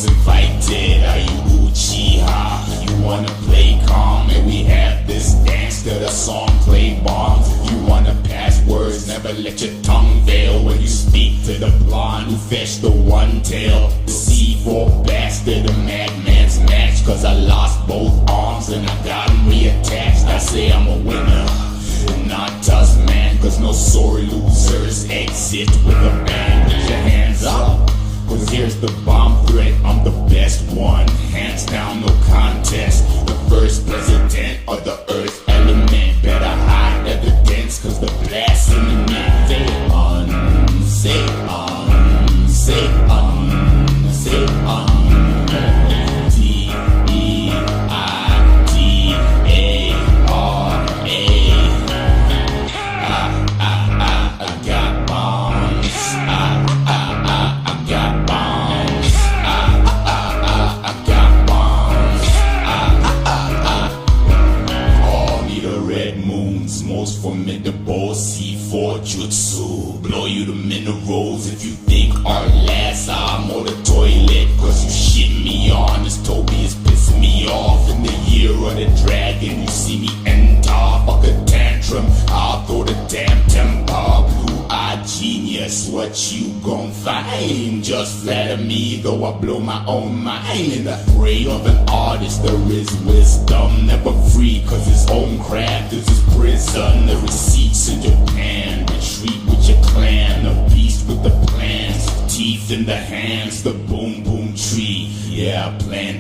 was invited. Are you Uchiha? You wanna play calm? And we have this dance to the song play bombs. You wanna pass words, never let your tongue fail when you speak to the blonde who fetched the one tail. The C4 bastard, a madman's match. Cause I lost both arms and I got them reattached. I say I'm a winner, not us, man. Cause no sore losers exit with a bang. Put your hands up, cause here's the bomb threat. I'm the best one, hands down, no contest. The first president of the earth element. Better hide evidence, cause the blast imminent. Say on, say on, say on, say on. Most formidable C4 jutsu. Blow you the minerals if you think our last I'm on the toilet. Cause you shit me on. This Toby is pissing me off. In the year of the dragon, you see me enter. Fuck a tantrum, I'll throw the damn temper. Blue-eyed genius, what you gon' find? Just flatter me, though I blow my own mind. In the brain of an artist there is wisdom. Never free, cause his own craft is his prison. The receipts in Japan, retreat with your clan. The beast with the plans, teeth in the hands, the boom boom tree. Yeah, plan.